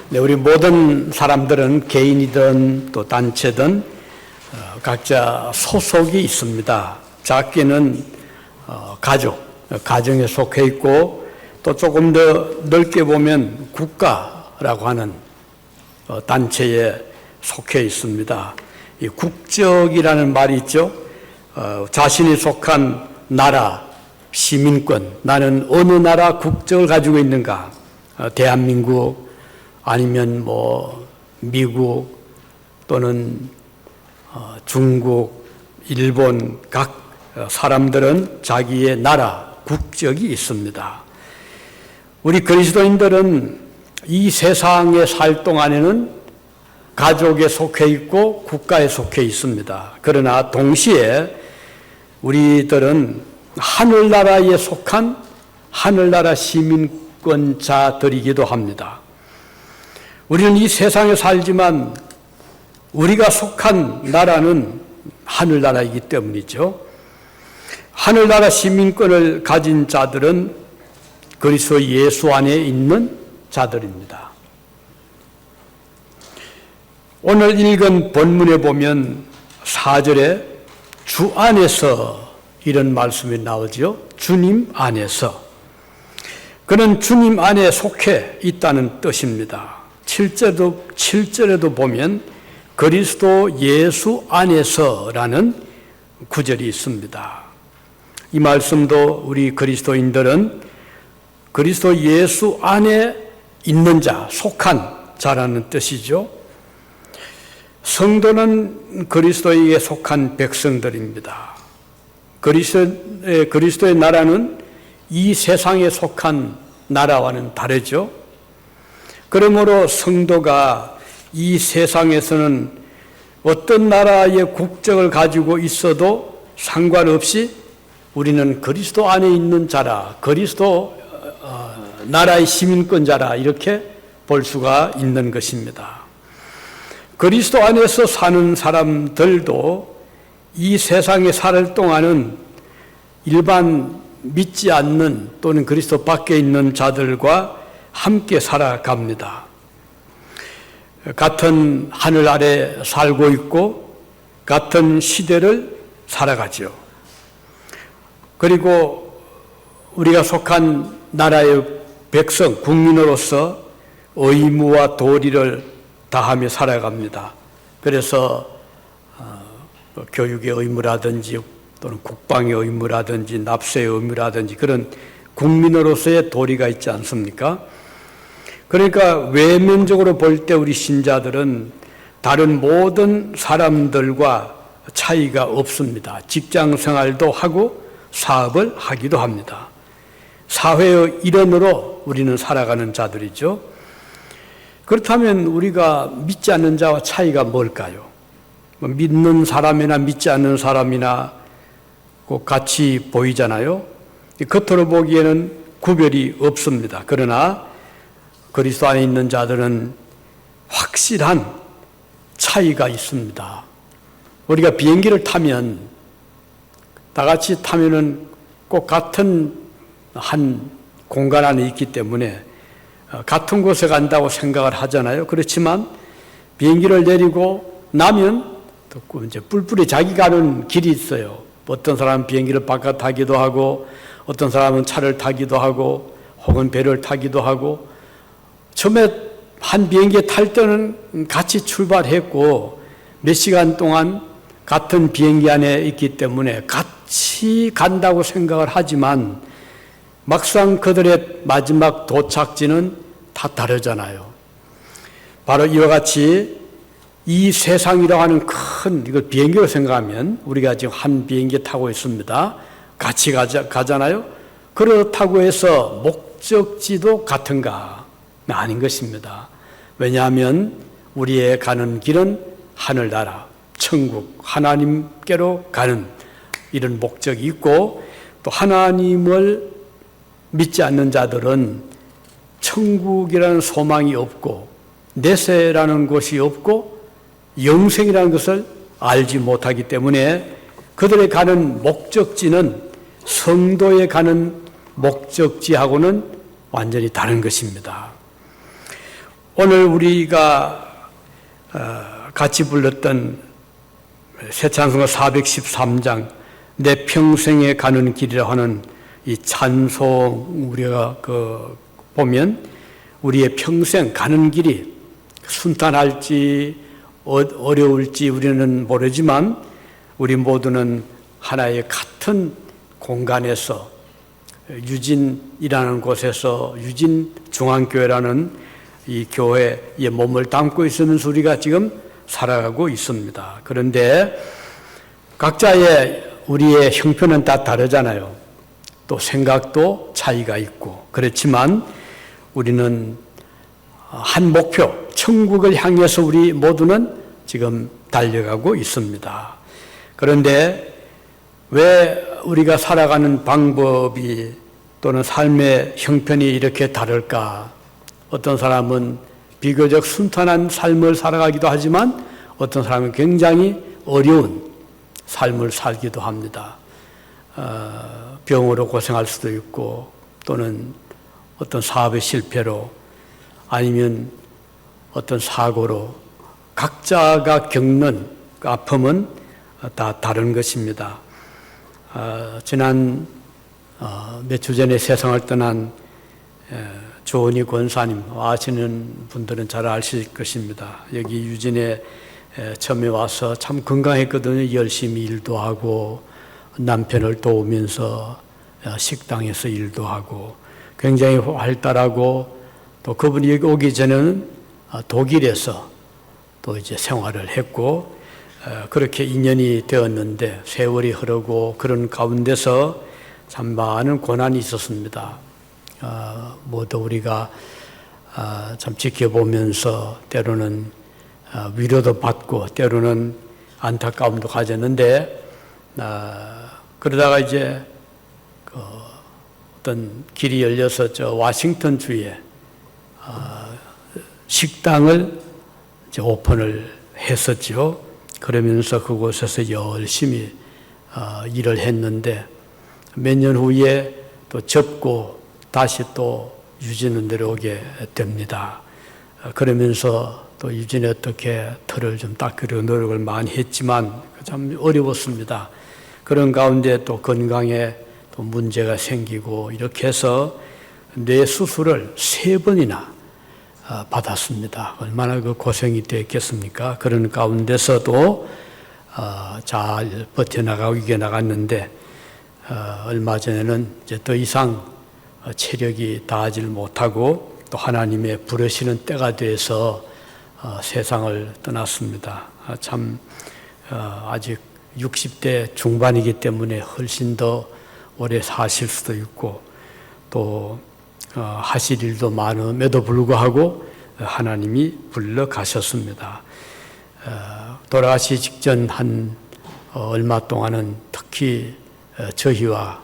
네, 우리 모든 사람들은 개인이든 또 단체든 각자 소속이 있습니다. 작게는 가정에 속해 있고 또 조금 더 넓게 보면 국가라고 하는 단체에 속해 있습니다. 이 국적이라는 말이 있죠. 자신이 속한 나라, 시민권, 나는 어느 나라 국적을 가지고 있는가? 대한민국 아니면 미국 또는 중국, 일본 각 사람들은 자기의 나라, 국적이 있습니다. 우리 그리스도인들은 이 세상에 살 동안에는 가족에 속해 있고 국가에 속해 있습니다. 그러나 동시에 우리들은 하늘나라에 속한 하늘나라 시민권자들이기도 합니다. 우리는 이 세상에 살지만 우리가 속한 나라는 하늘나라이기 때문이죠. 하늘나라 시민권을 가진 자들은 그리스도 예수 안에 있는 자들입니다. 오늘 읽은 본문에 보면 4절에 주 안에서 이런 말씀이 나오죠. 주님 안에서. 그는 주님 안에 속해 있다는 뜻입니다. 7절에도 보면 그리스도 예수 안에서라는 구절이 있습니다. 이 말씀도 우리 그리스도인들은 그리스도 예수 안에 있는 자, 속한 자라는 뜻이죠. 성도는 그리스도에게 속한 백성들입니다. 그리스도의 나라는 이 세상에 속한 나라와는 다르죠. 그러므로 성도가 이 세상에서는 어떤 나라의 국적을 가지고 있어도 상관없이 우리는 그리스도 안에 있는 자라, 그리스도 나라의 시민권자라 이렇게 볼 수가 있는 것입니다. 그리스도 안에서 사는 사람들도 이 세상에 살 동안은 일반 믿지 않는 또는 그리스도 밖에 있는 자들과 함께 살아갑니다. 같은 하늘 아래 살고 있고 같은 시대를 살아가죠. 그리고 우리가 속한 나라의 백성, 국민으로서 의무와 도리를 다하며 살아갑니다. 그래서 교육의 의무라든지 또는 국방의 의무라든지 납세의 의무라든지 그런 국민으로서의 도리가 있지 않습니까? 그러니까 외면적으로 볼 때 우리 신자들은 다른 모든 사람들과 차이가 없습니다. 직장 생활도 하고 사업을 하기도 합니다. 사회의 일원으로 우리는 살아가는 자들이죠. 그렇다면 우리가 믿지 않는 자와 차이가 뭘까요? 믿는 사람이나 믿지 않는 사람이나 같이 보이잖아요. 겉으로 보기에는 구별이 없습니다. 그러나 그리스도 안에 있는 자들은 확실한 차이가 있습니다. 우리가 비행기를 타면 다 같이 타면은 꼭 같은 한 공간 안에 있기 때문에 같은 곳에 간다고 생각을 하잖아요. 그렇지만 비행기를 내리고 나면 또 이제 뿔뿔이 자기 가는 길이 있어요. 어떤 사람은 비행기를 바깥 타기도 하고 어떤 사람은 차를 타기도 하고 혹은 배를 타기도 하고 처음에 한 비행기에 탈 때는 같이 출발했고 몇 시간 동안 같은 비행기 안에 있기 때문에 같이 간다고 생각을 하지만 막상 그들의 마지막 도착지는 다 다르잖아요. 바로 이와 같이 이 세상이라고 하는 큰 이걸 비행기로 생각하면 우리가 지금 한 비행기 타고 있습니다. 같이 가잖아요. 그렇다고 해서 목적지도 같은가? 아닌 것입니다. 왜냐하면 우리의 가는 길은 하늘나라, 천국, 하나님께로 가는 이런 목적이 있고 또 하나님을 믿지 않는 자들은 천국이라는 소망이 없고 내세라는 것이 없고 영생이라는 것을 알지 못하기 때문에 그들의 가는 목적지는 성도에 가는 목적지하고는 완전히 다른 것입니다. 오늘 우리가 같이 불렀던 새 찬송가 413장 내 평생에 가는 길이라 하는 이 찬송 우리가 보면 우리의 평생 가는 길이 순탄할지 어려울지 우리는 모르지만 우리 모두는 하나의 같은 공간에서 유진이라는 곳에서 유진중앙교회라는 이 교회에 몸을 담고 있으면서 우리가 지금 살아가고 있습니다. 그런데 각자의 우리의 형편은 다 다르잖아요. 또 생각도 차이가 있고 그렇지만 우리는 한 목표, 천국을 향해서 우리 모두는 지금 달려가고 있습니다. 그런데 왜 우리가 살아가는 방법이 또는 삶의 형편이 이렇게 다를까? 어떤 사람은 비교적 순탄한 삶을 살아가기도 하지만 어떤 사람은 굉장히 어려운 삶을 살기도 합니다. 병으로 고생할 수도 있고 또는 어떤 사업의 실패로 아니면 어떤 사고로 각자가 겪는 그 아픔은 다 다른 것입니다. 지난 몇 주 전에 세상을 떠난 조은희 권사님 아시는 분들은 잘 아실 것입니다. 여기 유진에 처음에 와서 참 건강했거든요. 열심히 일도 하고 남편을 도우면서 식당에서 일도 하고 굉장히 활달하고 또 그분이 여기 오기 전에는 독일에서 또 이제 생활을 했고 그렇게 인연이 되었는데 세월이 흐르고 그런 가운데서 참 많은 고난이 있었습니다. 모두 우리가 참 지켜보면서 때로는 위로도 받고 때로는 안타까움도 가졌는데 그러다가 이제 어떤 길이 열려서 저 워싱턴 주에 식당을 이제 오픈을 했었죠. 그러면서 그곳에서 열심히 일을 했는데 몇 년 후에 또 접고 다시 또 유진을 내려오게 됩니다. 그러면서 또 유진이 어떻게 털을 좀 닦으려고 노력을 많이 했지만 참 어려웠습니다. 그런 가운데 또 건강에 또 문제가 생기고 이렇게 해서 뇌 수술을 3번이나 받았습니다. 얼마나 그 고생이 됐겠습니까? 그런 가운데서도 잘 버텨나가고 이겨나갔는데 얼마 전에는 이제 더 이상 체력이 다하지를 못하고 또 하나님의 부르시는 때가 돼서 세상을 떠났습니다. 참 아직 60대 중반이기 때문에 훨씬 더 오래 사실 수도 있고 또 하실 일도 많음에도 불구하고 하나님이 불러가셨습니다. 돌아가시기 직전 한 얼마 동안은 특히 저희와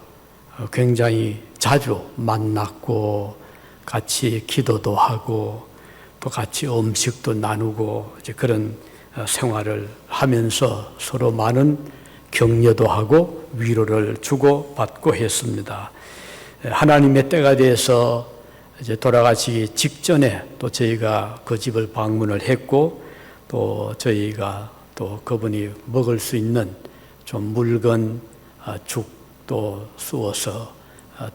굉장히 자주 만났고 같이 기도도 하고 또 같이 음식도 나누고 이제 그런 생활을 하면서 서로 많은 격려도 하고 위로를 주고 받고 했습니다. 하나님의 때가 돼서 이제 돌아가시기 직전에 또 저희가 그 집을 방문을 했고 또 저희가 또 그분이 먹을 수 있는 좀 물건, 죽도 쑤어서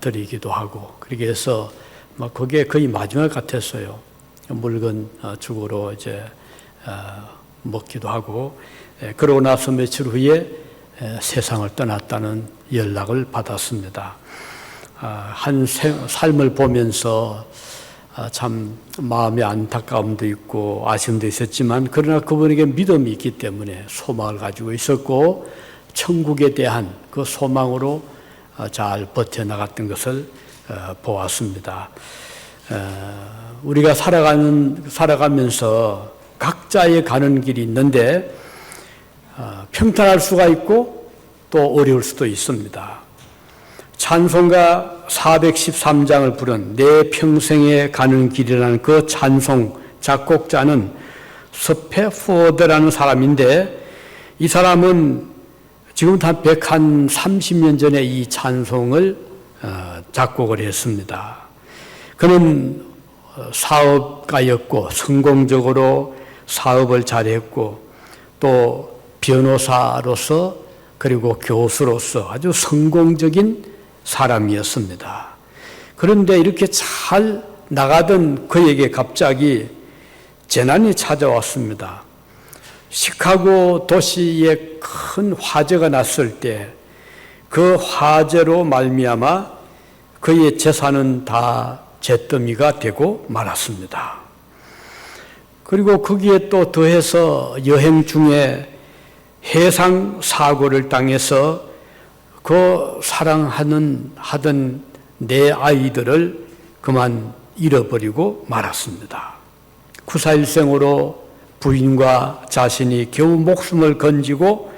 드리기도 하고 그렇게 해서 막 그게 거의 마지막 같았어요. 물건 죽으로 이제 먹기도 하고 그러고 나서 며칠 후에 세상을 떠났다는 연락을 받았습니다. 한 삶을 보면서 참 마음의 안타까움도 있고 아쉬움도 있었지만 그러나 그분에게 믿음이 있기 때문에 소망을 가지고 있었고 천국에 대한 그 소망으로 잘 버텨나갔던 것을 보았습니다. 우리가 살아가면서 각자의 가는 길이 있는데 평탄할 수가 있고 또 어려울 수도 있습니다. 찬송가 413장을 부른 내 평생에 가는 길이라는 그 찬송 작곡자는 스페포드라는 사람인데 이 사람은 지금부터 한 130년 전에 이 찬송을 작곡을 했습니다. 그는 사업가였고 성공적으로 사업을 잘했고 또 변호사로서 그리고 교수로서 아주 성공적인 사람이었습니다. 그런데 이렇게 잘 나가던 그에게 갑자기 재난이 찾아왔습니다. 시카고 도시에 큰 화재가 났을 때 그 화재로 말미암아 그의 재산은 다 잿더미가 되고 말았습니다. 그리고 거기에 또 더해서 여행 중에 해상 사고를 당해서 그 하던 네 아이들을 그만 잃어버리고 말았습니다. 941생으로 부인과 자신이 겨우 목숨을 건지고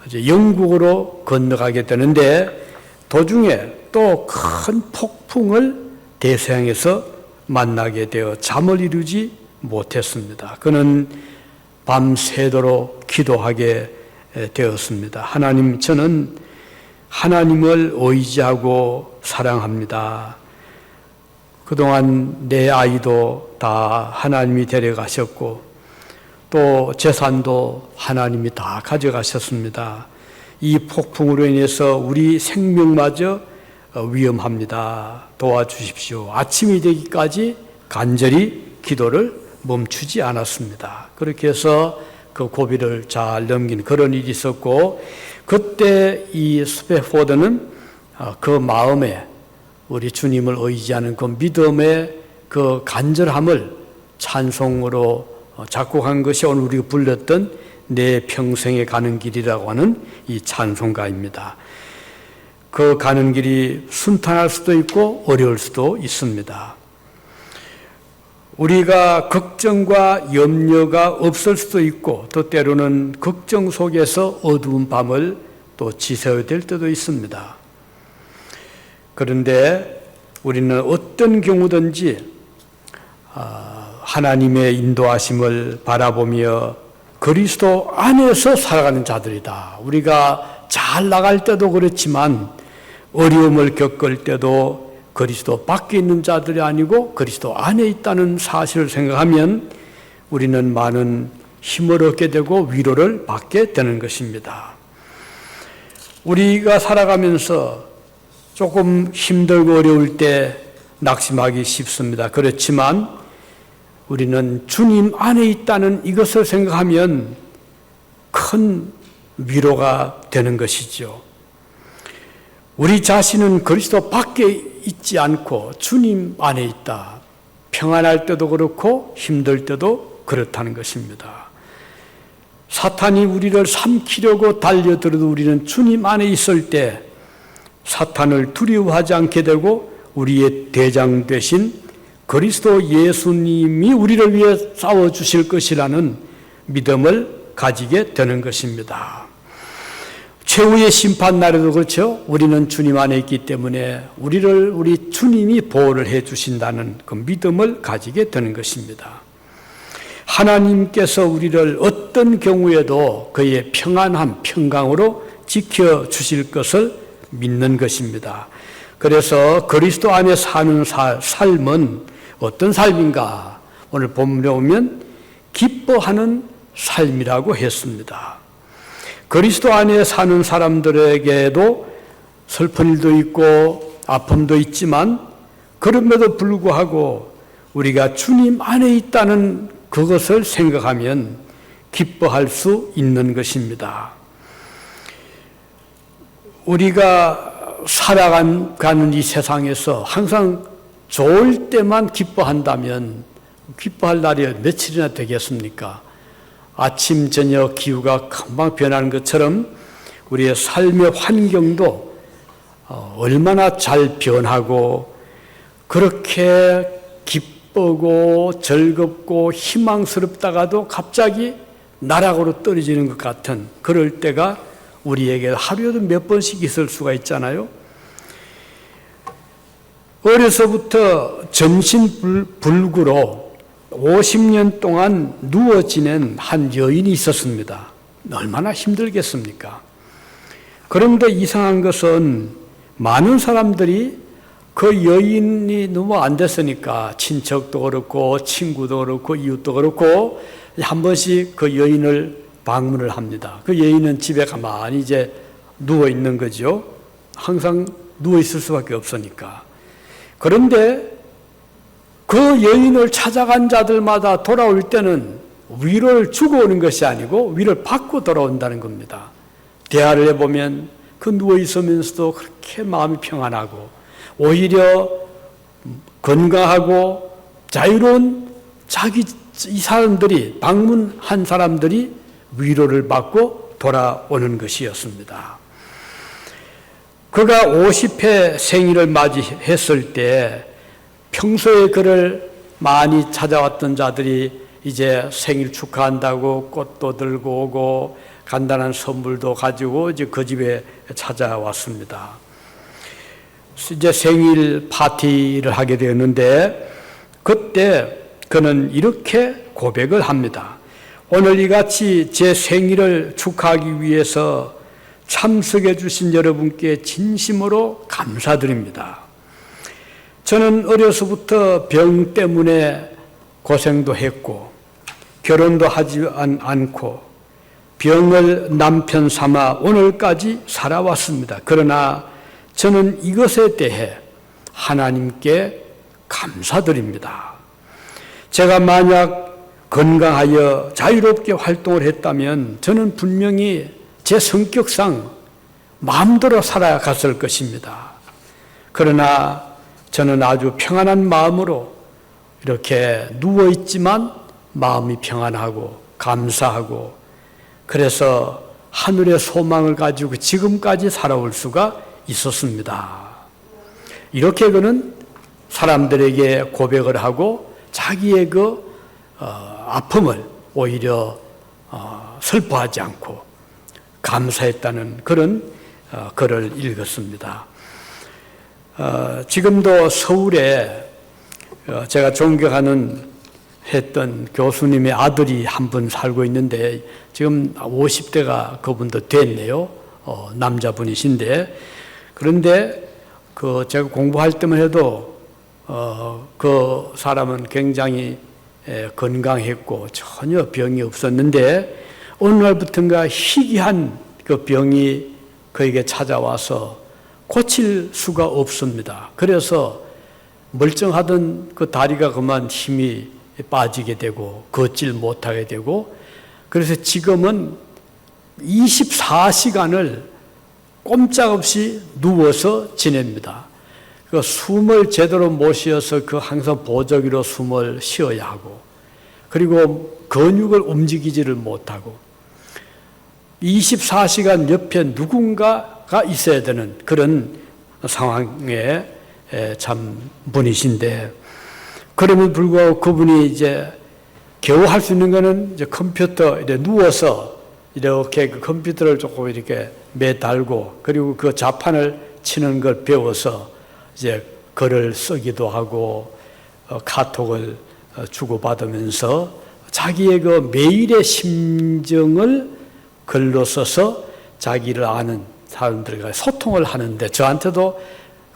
이제 영국으로 건너가게 되는데 도중에 또 큰 폭풍을 대서양에서 만나게 되어 잠을 이루지 못했습니다. 그는 밤새도록 기도하게 되었습니다. 하나님, 저는 하나님을 의지하고 사랑합니다. 그동안 내 아이도 다 하나님이 데려가셨고 또 재산도 하나님이 다 가져가셨습니다. 이 폭풍으로 인해서 우리 생명마저 위험합니다. 도와주십시오. 아침이 되기까지 간절히 기도를 멈추지 않았습니다. 그렇게 해서 그 고비를 잘 넘긴 그런 일이 있었고, 그때 이 스페포드는 그 마음에 우리 주님을 의지하는 그 믿음의 그 간절함을 찬송으로 작곡한 것이 오늘 우리가 불렀던 내 평생에 가는 길이라고 하는 이 찬송가입니다. 그 가는 길이 순탄할 수도 있고 어려울 수도 있습니다. 우리가 걱정과 염려가 없을 수도 있고 또 때로는 걱정 속에서 어두운 밤을 또 지새워야 될 때도 있습니다. 그런데 우리는 어떤 경우든지 하나님의 인도하심을 바라보며 그리스도 안에서 살아가는 자들이다. 우리가 잘 나갈 때도 그렇지만 어려움을 겪을 때도 그리스도 밖에 있는 자들이 아니고 그리스도 안에 있다는 사실을 생각하면 우리는 많은 힘을 얻게 되고 위로를 받게 되는 것입니다. 우리가 살아가면서 조금 힘들고 어려울 때 낙심하기 쉽습니다. 그렇지만 우리는 주님 안에 있다는 이것을 생각하면 큰 위로가 되는 것이죠. 우리 자신은 그리스도 밖에 있지 않고 주님 안에 있다. 평안할 때도 그렇고 힘들 때도 그렇다는 것입니다. 사탄이 우리를 삼키려고 달려들어도 우리는 주님 안에 있을 때 사탄을 두려워하지 않게 되고 우리의 대장 되신 그리스도 예수님이 우리를 위해 싸워주실 것이라는 믿음을 가지게 되는 것입니다. 최후의 심판날에도 그렇죠. 우리는 주님 안에 있기 때문에 우리 주님이 보호를 해 주신다는 그 믿음을 가지게 되는 것입니다. 하나님께서 우리를 어떤 경우에도 그의 평안함, 평강으로 지켜주실 것을 믿는 것입니다. 그래서 그리스도 안에 사는 삶은 어떤 삶인가? 오늘 본문에 보면 기뻐하는 삶이라고 했습니다. 그리스도 안에 사는 사람들에게도 슬픈 일도 있고 아픔도 있지만 그럼에도 불구하고 우리가 주님 안에 있다는 그것을 생각하면 기뻐할 수 있는 것입니다. 우리가 살아가는 이 세상에서 항상 좋을 때만 기뻐한다면 기뻐할 날이 며칠이나 되겠습니까? 아침, 저녁 기후가 금방 변하는 것처럼 우리의 삶의 환경도 얼마나 잘 변하고 그렇게 기쁘고 즐겁고 희망스럽다가도 갑자기 나락으로 떨어지는 것 같은 그럴 때가 우리에게 하루에도 몇 번씩 있을 수가 있잖아요. 어려서부터 전신불구로 50년 동안 누워 지낸 한 여인이 있었습니다. 얼마나 힘들겠습니까? 그런데 이상한 것은 많은 사람들이 그 여인이 너무 안 됐으니까 친척도 그렇고 친구도 그렇고 이웃도 그렇고 한 번씩 그 여인을 방문을 합니다. 그 여인은 집에 가만히 이제 누워 있는 거죠. 항상 누워 있을 수밖에 없으니까. 그런데 그 여인을 찾아간 자들마다 돌아올 때는 위로를 주고 오는 것이 아니고 위로를 받고 돌아온다는 겁니다. 대화를 해보면 그 누워 있으면서도 그렇게 마음이 평안하고 오히려 건강하고 자유로운 이 사람들이 방문한 사람들이 위로를 받고 돌아오는 것이었습니다. 그가 50회 생일을 맞이했을 때 평소에 그를 많이 찾아왔던 자들이 이제 생일 축하한다고 꽃도 들고 오고 간단한 선물도 가지고 이제 그 집에 찾아왔습니다. 이제 생일 파티를 하게 되었는데 그때 그는 이렇게 고백을 합니다. 오늘 이같이 제 생일을 축하하기 위해서 참석해 주신 여러분께 진심으로 감사드립니다. 저는 어려서부터 병 때문에 고생도 했고 결혼도 하지 않고 병을 남편 삼아 오늘까지 살아왔습니다. 그러나 저는 이것에 대해 하나님께 감사드립니다. 제가 만약 건강하여 자유롭게 활동을 했다면 저는 분명히 제 성격상 마음대로 살아갔을 것입니다. 그러나 저는 아주 평안한 마음으로 이렇게 누워있지만 마음이 평안하고 감사하고 그래서 하늘의 소망을 가지고 지금까지 살아올 수가 있었습니다. 이렇게 그는 사람들에게 고백을 하고 자기의 그 아픔을 오히려 슬퍼하지 않고 감사했다는 그런 글을 읽었습니다. 지금도 서울에 제가 존경하는 했던 교수님의 아들이 한 분 살고 있는데 지금 50대가 그분도 됐네요. 남자분이신데 그런데 그 제가 공부할 때만 해도 그 사람은 굉장히 건강했고 전혀 병이 없었는데 어느 날부터인가 희귀한 그 병이 그에게 찾아와서 고칠 수가 없습니다. 그래서 멀쩡하던 그 다리가 그만 힘이 빠지게 되고 걷질 못하게 되고 그래서 지금은 24시간을 꼼짝없이 누워서 지냅니다. 그 숨을 제대로 못 쉬어서 그 항상 보조기로 숨을 쉬어야 하고 그리고 근육을 움직이지를 못하고 24시간 옆에 누군가가 있어야 되는 그런 상황에 참 분이신데 그럼에도 불구하고 그분이 이제 겨우 할 수 있는 거는 이제 컴퓨터 이렇게 누워서 이렇게 그 컴퓨터를 조금 이렇게 매달고 그리고 그 자판을 치는 걸 배워서 이제 글을 쓰기도 하고 카톡을 주고받으면서 자기의 그 매일의 심정을 글로 써서 자기를 아는 사람들과 소통을 하는데 저한테도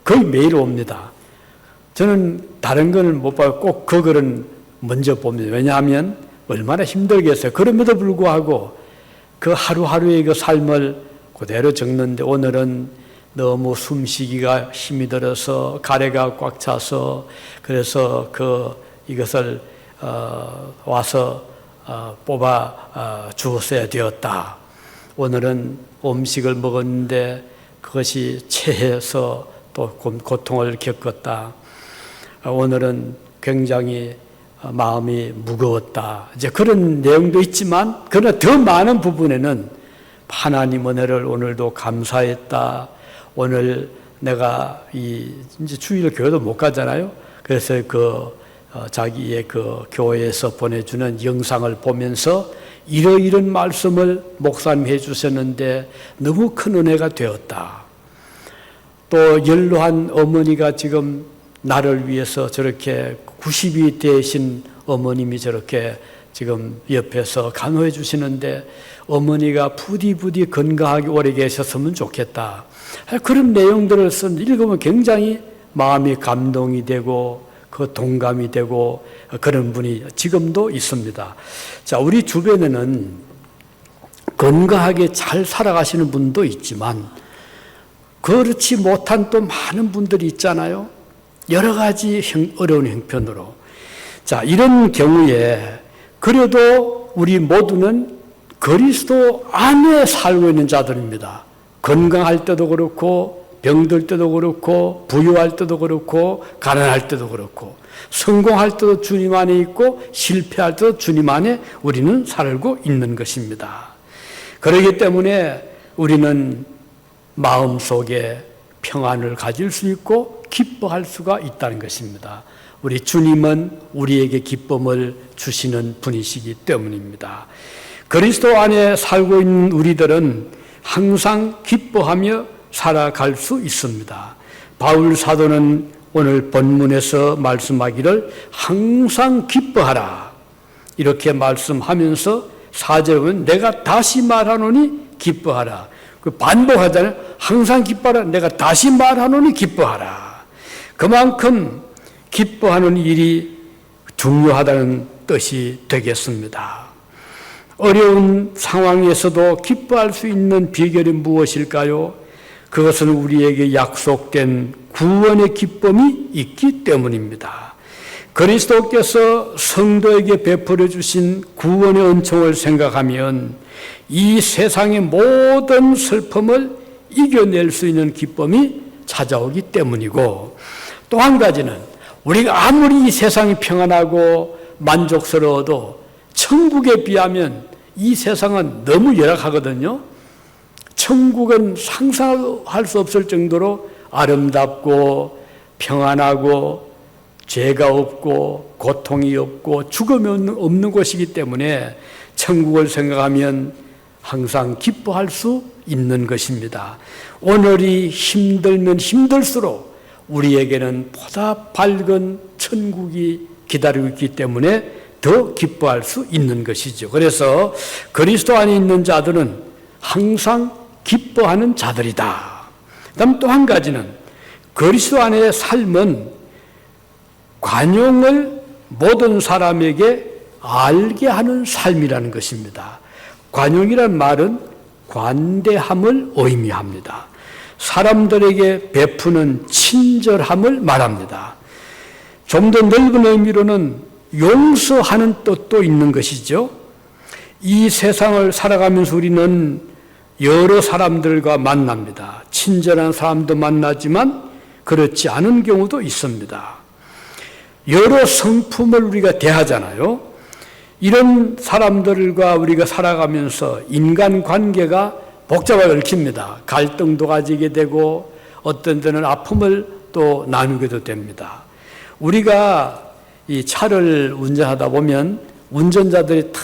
거의 매일 옵니다. 저는 다른 거는 못 봐요. 꼭 그 글은 먼저 봅니다. 왜냐하면 얼마나 힘들겠어요. 그럼에도 불구하고 그 하루하루의 그 삶을 그대로 적는데 오늘은 너무 숨쉬기가 힘이 들어서 가래가 꽉 차서 그래서 이것을 와서 뽑아 주었어야 되었다. 오늘은 음식을 먹었는데 그것이 체해서 또 고통을 겪었다. 오늘은 굉장히 마음이 무거웠다. 이제 그런 내용도 있지만 그러나 더 많은 부분에는 하나님 은혜를 오늘도 감사했다. 오늘 내가 이제 주일 교회도 못 가잖아요. 그래서 자기의 그 교회에서 보내주는 영상을 보면서 이런 말씀을 목사님 해주셨는데 너무 큰 은혜가 되었다. 또 연로한 어머니가 지금 나를 위해서 저렇게 90이 되신 어머님이 저렇게 지금 옆에서 간호해 주시는데 어머니가 부디 건강하게 오래 계셨으면 좋겠다. 그런 내용들을 읽으면 굉장히 마음이 감동이 되고 그 동감이 되고 그런 분이 지금도 있습니다. 자, 우리 주변에는 건강하게 잘 살아가시는 분도 있지만 그렇지 못한 또 많은 분들이 있잖아요. 여러 가지 어려운 형편으로. 자, 이런 경우에 그래도 우리 모두는 그리스도 안에 살고 있는 자들입니다. 건강할 때도 그렇고 병들 때도 그렇고 부유할 때도 그렇고 가난할 때도 그렇고 성공할 때도 주님 안에 있고 실패할 때도 주님 안에 우리는 살고 있는 것입니다. 그렇기 때문에 우리는 마음속에 평안을 가질 수 있고 기뻐할 수가 있다는 것입니다. 우리 주님은 우리에게 기쁨을 주시는 분이시기 때문입니다. 그리스도 안에 살고 있는 우리들은 항상 기뻐하며 살아갈 수 있습니다. 바울 사도는 오늘 본문에서 말씀하기를 항상 기뻐하라 이렇게 말씀하면서 4절에 보면 내가 다시 말하노니 기뻐하라. 그 반복하잖아요. 항상 기뻐하라. 내가 다시 말하노니 기뻐하라. 그만큼 기뻐하는 일이 중요하다는 뜻이 되겠습니다. 어려운 상황에서도 기뻐할 수 있는 비결이 무엇일까요? 그것은 우리에게 약속된 구원의 기쁨이 있기 때문입니다. 그리스도께서 성도에게 베풀어 주신 구원의 은총을 생각하면 이 세상의 모든 슬픔을 이겨낼 수 있는 기쁨이 찾아오기 때문이고, 또 한 가지는 우리가 아무리 이 세상이 평안하고 만족스러워도 천국에 비하면 이 세상은 너무 열악하거든요. 천국은 상상할 수 없을 정도로 아름답고 평안하고 죄가 없고 고통이 없고 죽음이 없는 곳이기 때문에 천국을 생각하면 항상 기뻐할 수 있는 것입니다. 오늘이 힘들면 힘들수록 우리에게는 보다 밝은 천국이 기다리고 있기 때문에 더 기뻐할 수 있는 것이죠. 그래서 그리스도 안에 있는 자들은 항상 기뻐하는 자들이다. 그다음 또 한 가지는 그리스도 안의 삶은 관용을 모든 사람에게 알게 하는 삶이라는 것입니다. 관용이란 말은 관대함을 의미합니다. 사람들에게 베푸는 친절함을 말합니다. 좀 더 넓은 의미로는 용서하는 뜻도 있는 것이죠. 이 세상을 살아가면서 우리는 여러 사람들과 만납니다. 친절한 사람도 만나지만 그렇지 않은 경우도 있습니다. 여러 성품을 우리가 대하잖아요. 이런 사람들과 우리가 살아가면서 인간관계가 복잡하게 얽힙니다. 갈등도 가지게 되고 어떤 데는 아픔을 또 나누게도 됩니다. 우리가 이 차를 운전하다 보면 운전자들이 다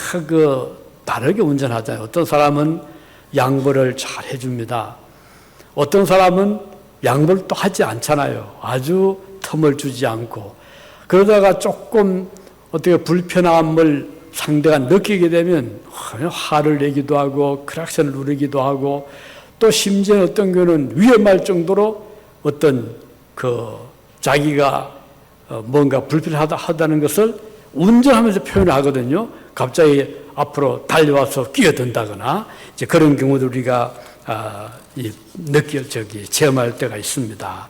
다르게 운전하잖아요. 어떤 사람은 양보를 잘 해줍니다. 어떤 사람은 양보를 또 하지 않잖아요. 아주 틈을 주지 않고. 그러다가 조금 어떻게 불편함을 상대가 느끼게 되면 화를 내기도 하고 크락션을 누르기도 하고 또 심지어 어떤 경우는 위험할 정도로 어떤 자기가 뭔가 불편하다는 것을 운전하면서 표현을 하거든요. 갑자기 앞으로 달려와서 끼어든다거나 이제 그런 경우도 우리가 체험할 때가 있습니다.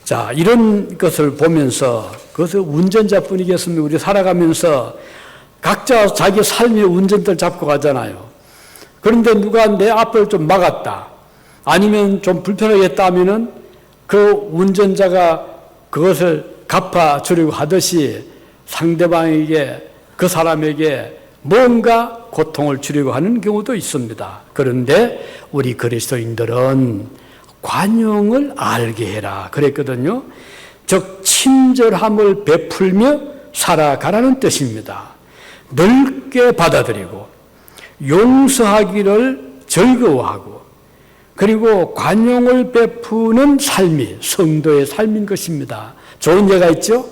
자, 이런 것을 보면서 그것은 운전자뿐이겠습니까? 우리 살아가면서 각자 자기 삶의 운전대를 잡고 가잖아요. 그런데 누가 내 앞을 좀 막았다. 아니면 좀 불편하겠다 하면은 그 운전자가 그것을 갚아주려고 하듯이 상대방에게 그 사람에게 뭔가 고통을 주려고 하는 경우도 있습니다. 그런데 우리 그리스도인들은 관용을 알게 해라 그랬거든요. 즉 친절함을 베풀며 살아가라는 뜻입니다. 넓게 받아들이고 용서하기를 즐거워하고 그리고 관용을 베푸는 삶이 성도의 삶인 것입니다. 좋은 예가 있죠?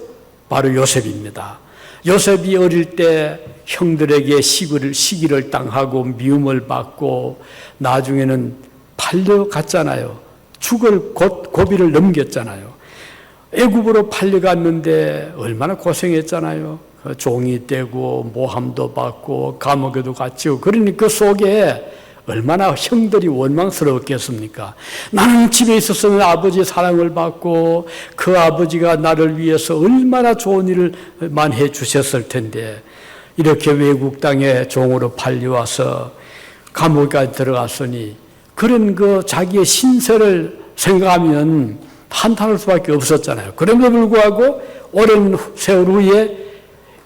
바로 요셉입니다. 요셉이 어릴 때 형들에게 시기를 당하고 미움을 받고 나중에는 팔려갔잖아요. 죽을 고비를 넘겼잖아요. 애굽으로 팔려갔는데 얼마나 고생했잖아요. 종이 되고 모함도 받고 감옥에도 갇히고, 그러니 그 속에 얼마나 형들이 원망스러웠겠습니까? 나는 집에 있었으면 아버지의 사랑을 받고 그 아버지가 나를 위해서 얼마나 좋은 일을만 해 주셨을 텐데, 이렇게 외국 땅에 종으로 팔려와서 감옥에 들어갔으니 그런 그 자기의 신세를 생각하면 한탄할 수밖에 없었잖아요. 그럼에도 불구하고 오랜 세월 후에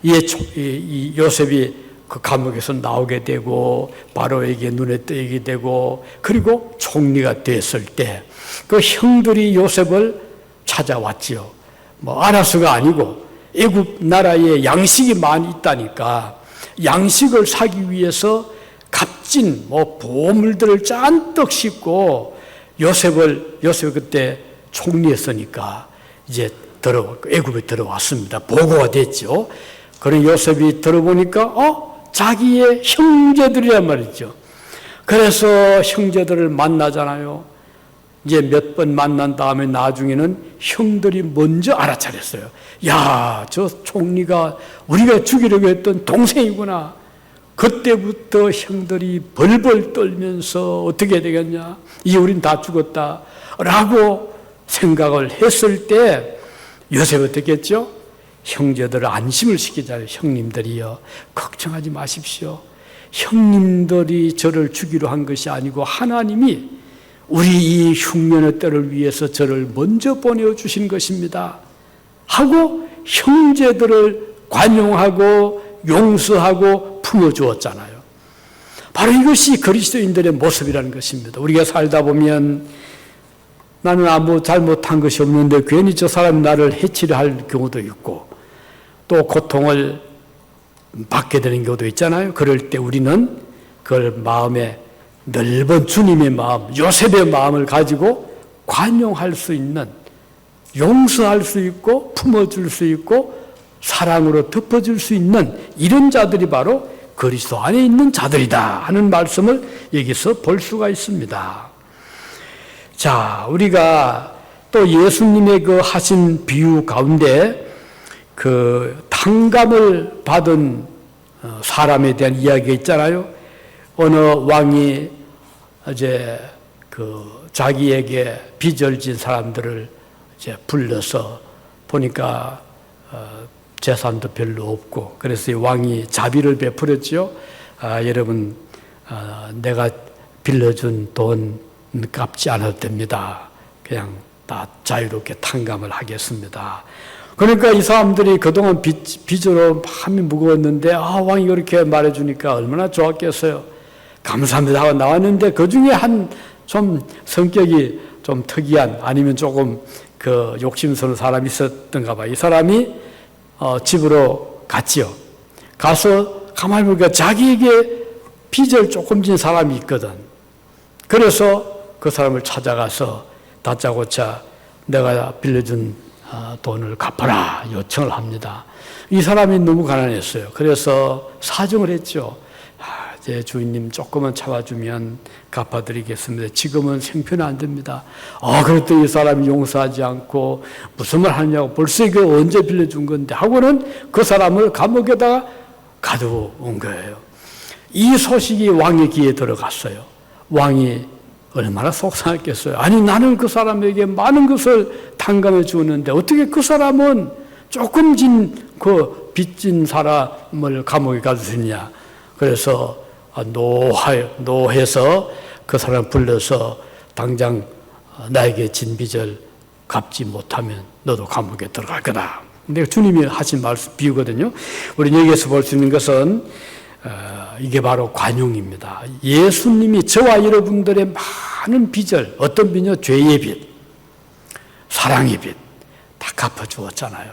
이 요셉이 그 감옥에서 나오게 되고 바로에게 눈에 띄게 되고, 그리고 총리가 됐을 때 그 형들이 요셉을 찾아왔지요. 뭐 알아서가 아니고 애굽 나라에 양식이 많이 있다니까 양식을 사기 위해서 값진 보물들을 잔뜩 싣고 요셉이 그때 총리였으니까 이제 애굽에 들어왔습니다. 보고가 됐죠. 그런 요셉이 들어보니까 자기의 형제들이란 말이죠. 그래서 형제들을 만나잖아요. 이제 몇 번 만난 다음에 나중에는 형들이 먼저 알아차렸어요. 야, 저 총리가 우리가 죽이려고 했던 동생이구나. 그때부터 형들이 벌벌 떨면서 어떻게 되겠냐, 이제 우린 다 죽었다 라고 생각을 했을 때 요셉이 어떻게 했죠? 형제들을 안심을 시키잖아요. 형님들이여, 걱정하지 마십시오. 형님들이 저를 죽이려 한 것이 아니고 하나님이 우리 이 흉년의 때를 위해서 저를 먼저 보내주신 것입니다 하고 형제들을 관용하고 용서하고 품어주었잖아요. 바로 이것이 그리스도인들의 모습이라는 것입니다. 우리가 살다 보면 나는 아무 잘못한 것이 없는데 괜히 저 사람이 나를 해치려 할 경우도 있고 또 고통을 받게 되는 경우도 있잖아요. 그럴 때 우리는 그걸 마음에 넓은 주님의 마음, 요셉의 마음을 가지고 관용할 수 있는, 용서할 수 있고 품어줄 수 있고 사랑으로 덮어줄 수 있는 이런 자들이 바로 그리스도 안에 있는 자들이다 하는 말씀을 여기서 볼 수가 있습니다. 자, 우리가 또 예수님의 그 하신 비유 가운데 그 탕감을 받은 사람에 대한 이야기가 있잖아요. 어느 왕이 이제 그 자기에게 빚을 진 사람들을 이제 불러서 보니까 재산도 별로 없고, 그래서 이 왕이 자비를 베풀었죠. 여러분, 내가 빌려준 돈 갚지 않아도 됩니다. 그냥 다 자유롭게 탕감을 하겠습니다. 그러니까 이 사람들이 그동안 빚으로 마음이 무거웠는데 왕이 그렇게 말해주니까 얼마나 좋았겠어요. 감사합니다 하고 나왔는데 그 중에 한 좀 성격이 좀 특이한, 아니면 조금 그 욕심스러운 사람이 있었던가 봐. 이 사람이 집으로 갔지요. 가서 가만히 보니까 자기에게 빚을 조금 진 사람이 있거든. 그래서 그 사람을 찾아가서 다짜고짜 내가 빌려준 돈을 갚아라 요청을 합니다. 이 사람이 너무 가난했어요. 그래서 사정을 했죠. 제 주인님 조금만 참아주면 갚아드리겠습니다. 지금은 생편이 안 됩니다. 그랬더니 이 사람이 용서하지 않고 무슨 말 하냐고, 벌써 이거 언제 빌려준 건데 하고는 그 사람을 감옥에다가 가두어온 거예요. 이 소식이 왕의 귀에 들어갔어요. 왕이 얼마나 속상했겠어요. 아니, 나는 그 사람에게 많은 것을 탕감해 주었는데 어떻게 그 사람은 조금 진 그 빚진 사람을 감옥에 가두느냐. 그래서 노해서 그 사람 불러서 당장 나에게 진 빚을 갚지 못하면 너도 감옥에 들어갈 거다. 근데 주님이 하신 말씀 비유거든요. 우리는 여기에서 볼 수 있는 것은 이게 바로 관용입니다. 예수님이 저와 여러분들의 많은 빚을, 어떤 빚이요? 죄의 빚, 사랑의 빚 다 갚아주었잖아요.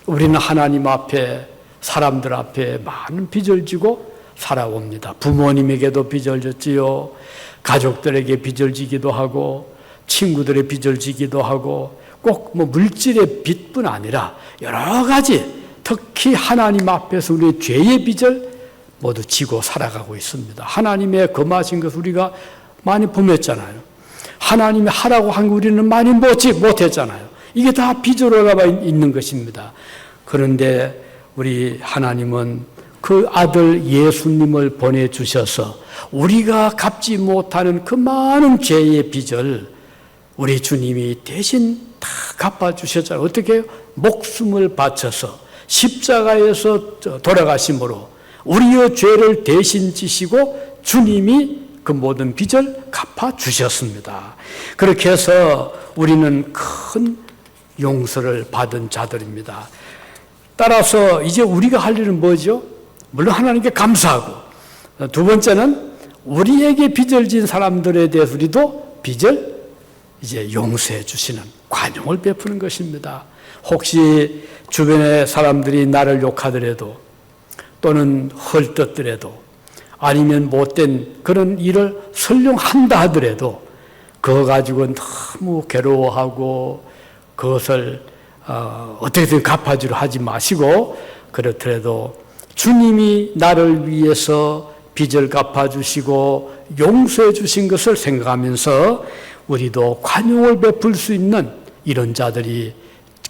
우리는 하나님 앞에, 사람들 앞에 많은 빚을 지고 살아옵니다. 부모님에게도 빚을 졌지요. 가족들에게 빚을 지기도 하고, 친구들의 빚을 지기도 하고, 꼭 물질의 빚뿐 아니라 여러 가지, 특히 하나님 앞에서 우리의 죄의 빚을 모두 지고 살아가고 있습니다. 하나님의 금하신 것을 우리가 많이 범했잖아요. 하나님이 하라고 한 거 우리는 많이 못했잖아요. 이게 다 빚으로 남아 있는 것입니다. 그런데 우리 하나님은 그 아들 예수님을 보내주셔서 우리가 갚지 못하는 그 많은 죄의 빚을 우리 주님이 대신 다 갚아주셨잖아요. 어떻게 해요? 목숨을 바쳐서 십자가에서 돌아가심으로 우리의 죄를 대신 지시고 주님이 그 모든 빚을 갚아주셨습니다. 그렇게 해서 우리는 큰 용서를 받은 자들입니다. 따라서 이제 우리가 할 일은 뭐죠? 물론 하나님께 감사하고, 두 번째는 우리에게 빚을 진 사람들에 대해서 우리도 빚을 이제 용서해 주시는 관용을 베푸는 것입니다. 혹시 주변의 사람들이 나를 욕하더라도 또는 헐뜯더라도 아니면 못된 그런 일을 설령 한다 하더라도 그거 가지고 너무 괴로워하고 그것을 어떻게든 갚아주려 하지 마시고, 그렇더라도 주님이 나를 위해서 빚을 갚아주시고 용서해 주신 것을 생각하면서 우리도 관용을 베풀 수 있는 이런 자들이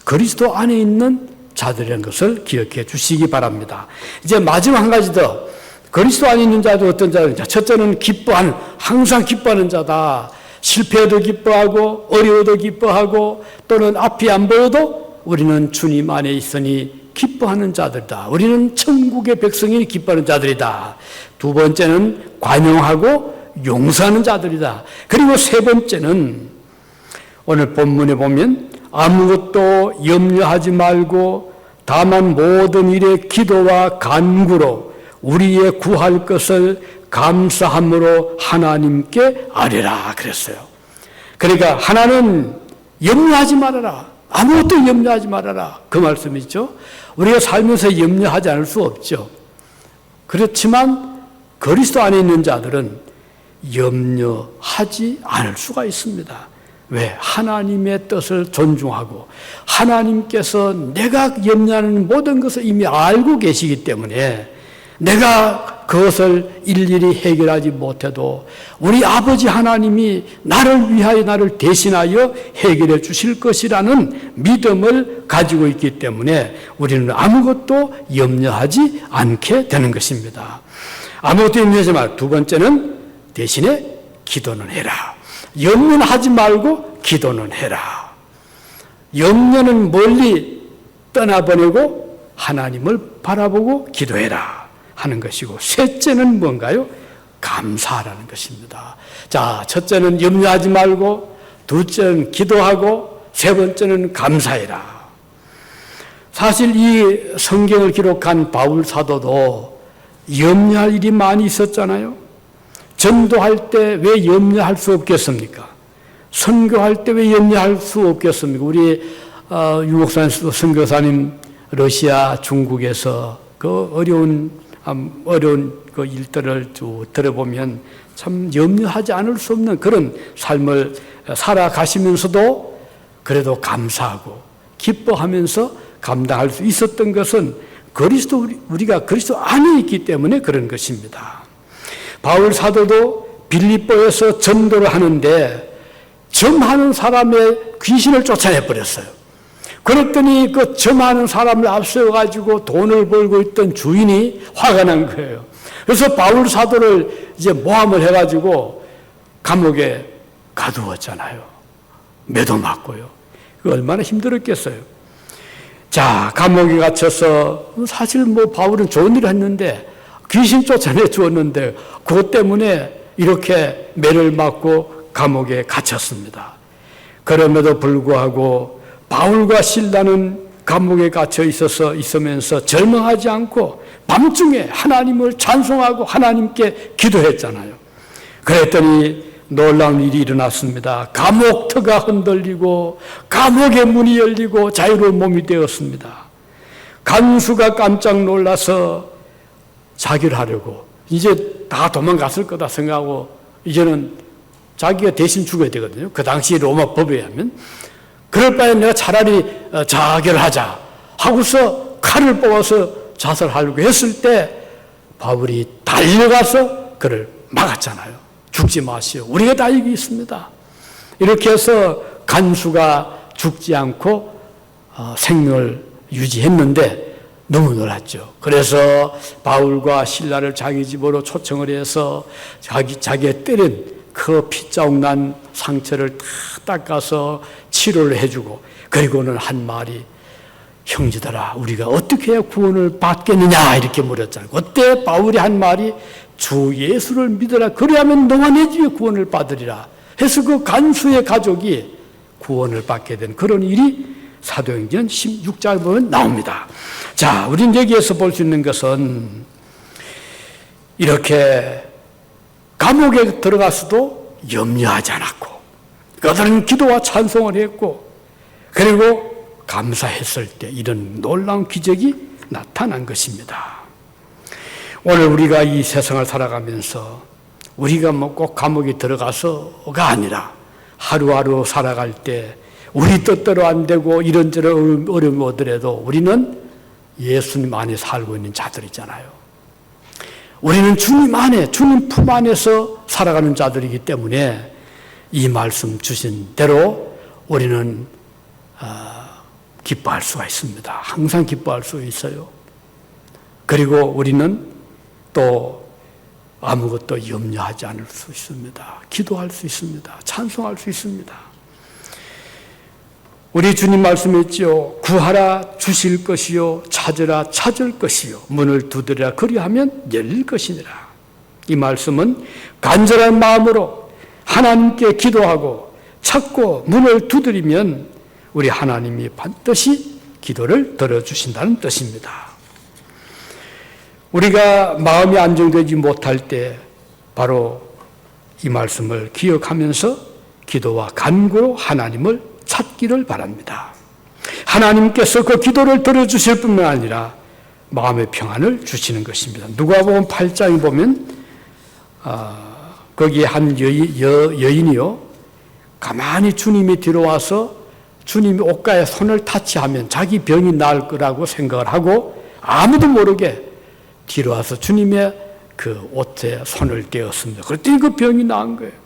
그리스도 안에 있는 자들이라는 것을 기억해 주시기 바랍니다. 이제 마지막 한 가지 더, 그리스도 안에 있는 자도 어떤 자들인가? 첫째는 기뻐하는, 항상 기뻐하는 자다. 실패해도 기뻐하고 어려워도 기뻐하고 또는 앞이 안 보여도 우리는 주님 안에 있으니 기뻐하는 자들이다. 우리는 천국의 백성이 기뻐하는 자들이다. 두 번째는 관용하고 용서하는 자들이다. 그리고 세 번째는 오늘 본문에 보면 아무것도 염려하지 말고 다만 모든 일에 기도와 간구로 우리의 구할 것을 감사함으로 하나님께 아뢰라 그랬어요. 그러니까 하나는 염려하지 말아라. 아무것도 염려하지 말아라. 그 말씀이죠. 우리가 살면서 염려하지 않을 수 없죠. 그렇지만 그리스도 안에 있는 자들은 염려하지 않을 수가 있습니다. 왜? 하나님의 뜻을 존중하고 하나님께서 내가 염려하는 모든 것을 이미 알고 계시기 때문에 내가 그것을 일일이 해결하지 못해도 우리 아버지 하나님이 나를 위하여 나를 대신하여 해결해 주실 것이라는 믿음을 가지고 있기 때문에 우리는 아무것도 염려하지 않게 되는 것입니다. 아무것도 염려하지 말고, 두 번째는 대신에 기도는 해라. 염려는 하지 말고 기도는 해라. 염려는 멀리 떠나보내고 하나님을 바라보고 기도해라 하는 것이고, 셋째는 뭔가요? 감사하라는 것입니다. 자, 첫째는 염려하지 말고, 둘째는 기도하고, 세 번째는 감사해라. 사실 이 성경을 기록한 바울 사도도 염려할 일이 많이 있었잖아요. 전도할 때 왜 염려할 수 없겠습니까? 선교할 때 왜 염려할 수 없겠습니까? 우리 유목사님, 선교사님 러시아, 중국에서 그 어려운 그 일들을 쭉 들어보면 참 염려하지 않을 수 없는 그런 삶을 살아가시면서도 그래도 감사하고 기뻐하면서 감당할 수 있었던 것은 우리가 그리스도 안에 있기 때문에 그런 것입니다. 바울 사도도 빌립보에서 전도를 하는데 점하는 사람의 귀신을 쫓아내 버렸어요. 그랬더니 그 점하는 사람을 앞세워가지고 돈을 벌고 있던 주인이 화가 난 거예요. 그래서 바울 사도를 이제 모함을 해가지고 감옥에 가두었잖아요. 매도 맞고요. 얼마나 힘들었겠어요. 자, 감옥에 갇혀서 사실 바울은 좋은 일을 했는데 귀신 쫓아내 주었는데 그것 때문에 이렇게 매를 맞고 감옥에 갇혔습니다. 그럼에도 불구하고 바울과 실라는 감옥에 갇혀 있으면서 절망하지 않고 밤중에 하나님을 찬송하고 하나님께 기도했잖아요. 그랬더니 놀라운 일이 일어났습니다. 감옥터가 흔들리고 감옥의 문이 열리고 자유로운 몸이 되었습니다. 간수가 깜짝 놀라서 자기를 하려고 이제 다 도망갔을 거다 생각하고 이제는 자기가 대신 죽어야 되거든요. 그 당시 로마 법에 의하면. 그럴 바에 내가 차라리 자결을 하자 하고서 칼을 뽑아서 자살하려고 했을 때 바울이 달려가서 그를 막았잖아요. 죽지 마시오. 우리가 다 여기 있습니다. 이렇게 해서 간수가 죽지 않고 생명을 유지했는데 너무 놀랐죠. 그래서 바울과 실라를 자기 집으로 초청을 해서 자기의 때린 그 피자국 난 상처를 다 닦아서 치료를 해주고, 그리고는 한 말이, 형제들아 우리가 어떻게 해야 구원을 받겠느냐 이렇게 물었잖아요. 그때 바울이 한 말이, 주 예수를 믿어라, 그리하면 너와 내 집에 구원을 받으리라 해서 그 간수의 가족이 구원을 받게 된 그런 일이 사도행전 16장 보면 나옵니다. 자, 우리는 여기에서 볼 수 있는 것은 이렇게 감옥에 들어가서도 염려하지 않았고, 그들은 기도와 찬송을 했고, 그리고 감사했을 때 이런 놀라운 기적이 나타난 것입니다. 오늘 우리가 이 세상을 살아가면서 우리가 뭐 꼭 감옥에 들어가서가 아니라 하루하루 살아갈 때 우리 뜻대로 안 되고 이런저런 어려움이 오더라도 우리는 예수님 안에 살고 있는 자들이잖아요. 우리는 주님 안에, 주님 품 안에서 살아가는 자들이기 때문에 이 말씀 주신 대로 우리는 기뻐할 수가 있습니다. 항상 기뻐할 수 있어요. 그리고 우리는 또 아무것도 염려하지 않을 수 있습니다. 기도할 수 있습니다. 찬송할 수 있습니다. 우리 주님 말씀했죠. 구하라 주실 것이요, 찾으라 찾을 것이요, 문을 두드리라 그리하면 열릴 것이니라. 이 말씀은 간절한 마음으로 하나님께 기도하고 찾고 문을 두드리면 우리 하나님이 반드시 기도를 들어주신다는 뜻입니다. 우리가 마음이 안정되지 못할 때 바로 이 말씀을 기억하면서 기도와 간구로 하나님을 찾기를 바랍니다. 하나님께서 그 기도를 들어주실 뿐만 아니라 마음의 평안을 주시는 것입니다. 누가복음 8장에 보면 거기에 한 여인이요, 가만히 주님이 뒤로 와서 주님이 옷가에 손을 타치하면 자기 병이 나을 거라고 생각을 하고 아무도 모르게 뒤로 와서 주님의 그 옷에 손을 떼었습니다. 그랬더니 그 병이 나은 거예요.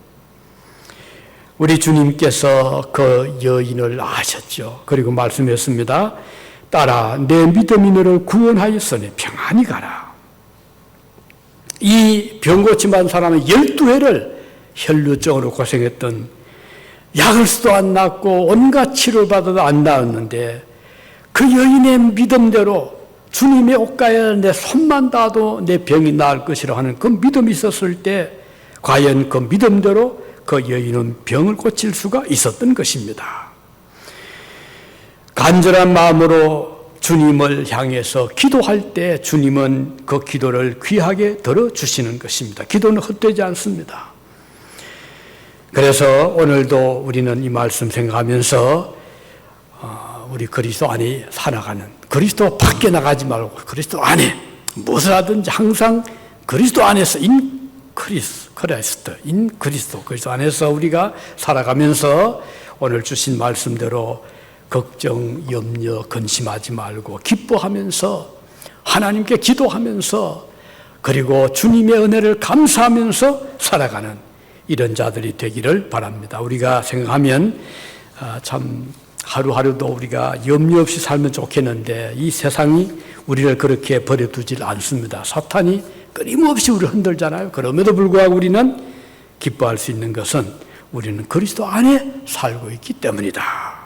우리 주님께서 그 여인을 아셨죠. 그리고 말씀했습니다. 딸아, 내 믿음이 너를 구원하였으니 평안히 가라. 이 병 고침받은 사람은 12회를 혈루증으로 고생했던, 약을 써도 안 낫고 온갖 치료를 받아도 안 나았는데 그 여인의 믿음대로 주님의 옷가에 내 손만 닿아도 내 병이 나을 것이라 하는 그 믿음이 있었을 때 과연 그 믿음대로 그 여인은 병을 고칠 수가 있었던 것입니다. 간절한 마음으로 주님을 향해서 기도할 때 주님은 그 기도를 귀하게 들어주시는 것입니다. 기도는 헛되지 않습니다. 그래서 오늘도 우리는 이 말씀 생각하면서 우리 그리스도 안에 살아가는, 그리스도 밖에 나가지 말고 그리스도 안에 무엇을 하든지 항상 그리스도 안에서 그리스도 안에서 우리가 살아가면서 오늘 주신 말씀대로 걱정, 염려, 근심하지 말고 기뻐하면서 하나님께 기도하면서 그리고 주님의 은혜를 감사하면서 살아가는 이런 자들이 되기를 바랍니다. 우리가 생각하면 참 하루하루도 우리가 염려 없이 살면 좋겠는데 이 세상이 우리를 그렇게 버려두질 않습니다. 사탄이 끊임없이 우리를 흔들잖아요. 그럼에도 불구하고 우리는 기뻐할 수 있는 것은 우리는 그리스도 안에 살고 있기 때문이다.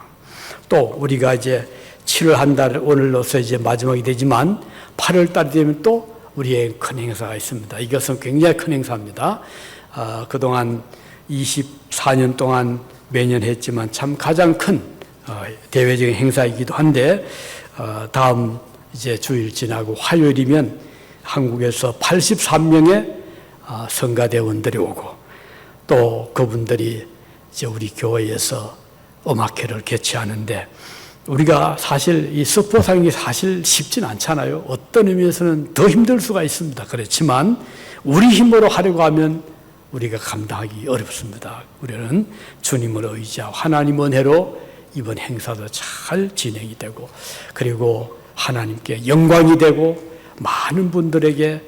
또 우리가 이제 7월 한 달, 오늘로서 이제 마지막이 되지만 8월 달이 되면 또 우리의 큰 행사가 있습니다. 이것은 굉장히 큰 행사입니다. 그동안 24년 동안 매년 했지만 참 가장 큰 대외적인 행사이기도 한데 다음 이제 주일 지나고 화요일이면 한국에서 83명의 성가대원들이 오고 또 그분들이 이제 우리 교회에서 음악회를 개최하는데 우리가 사실 이 스포상이 사실 쉽진 않잖아요. 어떤 의미에서는 더 힘들 수가 있습니다. 그렇지만 우리 힘으로 하려고 하면 우리가 감당하기 어렵습니다. 우리는 주님을 의지하고 하나님 은혜로 이번 행사도 잘 진행이 되고 그리고 하나님께 영광이 되고 많은 분들에게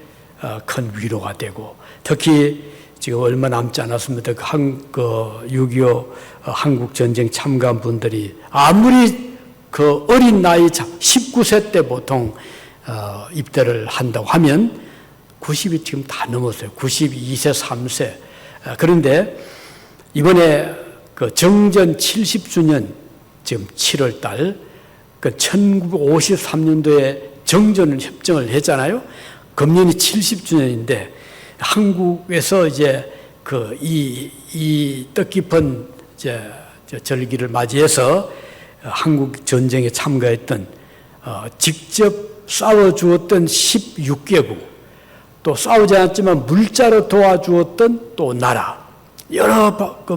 큰 위로가 되고 특히 지금 얼마 남지 않았습니다. 그 6.25 한국 전쟁 참가한 분들이 아무리 그 어린 나이 19세 때 보통 입대를 한다고 하면 90이 지금 다 넘었어요. 92세, 3세. 그런데 이번에 그 정전 70주년 지금 7월 달 그 1953년도에 정전 협정을 했잖아요. 금년이 70주년인데 한국에서 이제 그 이 뜻깊은 이제 절기를 맞이해서 한국 전쟁에 참가했던 직접 싸워주었던 16개국 또 싸우지 않았지만 물자로 도와주었던 또 나라 여러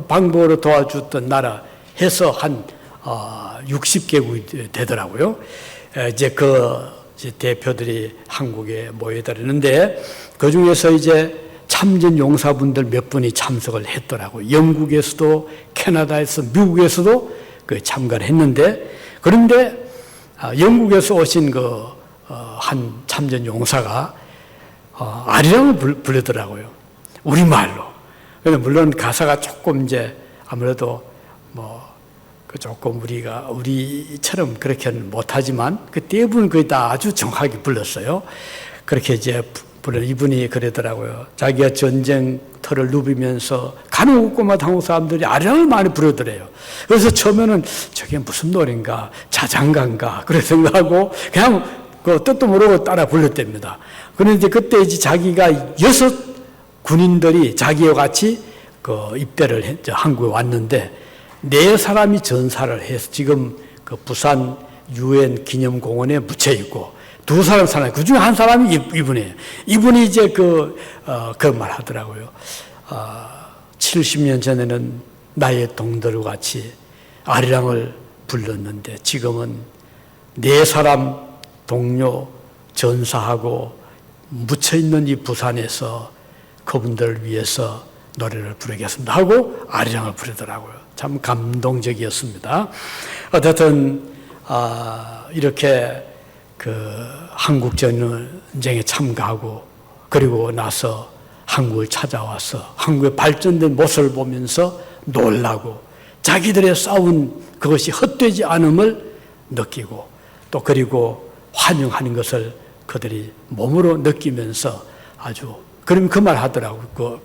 방법으로 도와주었던 나라 해서 한 60개국이 되더라고요. 이제 이제 대표들이 한국에 모여들었는데 그 중에서 이제 참전 용사분들 몇 분이 참석을 했더라고요. 영국에서도 캐나다에서 미국에서도 참가를 했는데 그런데 영국에서 오신 한 참전 용사가 아리랑을 부르더라고요. 우리말로. 물론 가사가 조금 이제 아무래도 조금 우리처럼 그렇게는 못하지만 그 대부분 거의 다 아주 정확하게 불렀어요. 그렇게 이제 이분이 그러더라고요. 자기가 전쟁터를 누비면서 가는 곳곳마다 한국 사람들이 아리랑을 많이 부르더래요. 그래서 처음에는 저게 무슨 노래인가, 자장가인가, 그래 생각하고 그냥 그 뜻도 모르고 따라 불렀답니다. 그런데 그때 이제 자기가 6 군인들이 자기와 같이 입대를 한국에 왔는데 4사람이 전사를 해서 지금 부산 유엔 기념공원에 묻혀 있고 2사람 살아요. 그 중에 한 사람이 이분이에요. 이분이 이제 그 말 하더라고요. 70년 전에는 나의 동들과 같이 아리랑을 불렀는데 지금은 4사람 동료 전사하고 묻혀 있는 이 부산에서 그분들을 위해서 노래를 부르겠습니다 하고 아리랑을 부르더라고요. 참 감동적이었습니다. 어쨌든 이렇게 한국 전쟁에 참가하고 그리고 나서 한국을 찾아와서 한국의 발전된 모습을 보면서 놀라고 자기들의 싸운 그것이 헛되지 않음을 느끼고 또 그리고 환영하는 것을 그들이 몸으로 느끼면서 아주 그럼 그 말 하더라고요.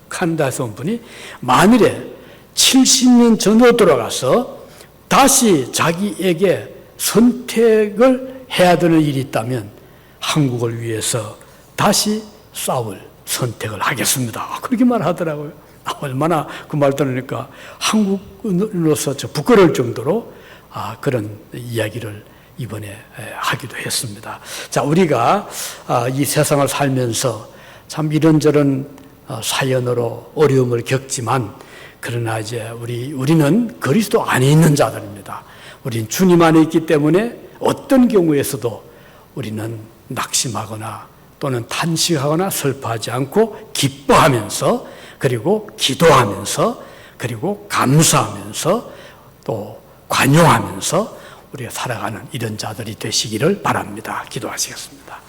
카나다에서 온 분이 만일에 70년 전으로 돌아가서 다시 자기에게 선택을 해야 되는 일이 있다면 한국을 위해서 다시 싸울 선택을 하겠습니다. 그렇게 말하더라고요. 얼마나 그 말 들으니까 한국으로서 부끄러울 정도로 그런 이야기를 이번에 하기도 했습니다. 자, 우리가 이 세상을 살면서 참 이런저런 사연으로 어려움을 겪지만 그러나 이제 우리는 그리스도 안에 있는 자들입니다. 우리는 주님 안에 있기 때문에 어떤 경우에서도 우리는 낙심하거나 또는 탄식하거나 슬퍼하지 않고 기뻐하면서 그리고 기도하면서 그리고 감사하면서 또 관용하면서 우리가 살아가는 이런 자들이 되시기를 바랍니다. 기도하시겠습니다.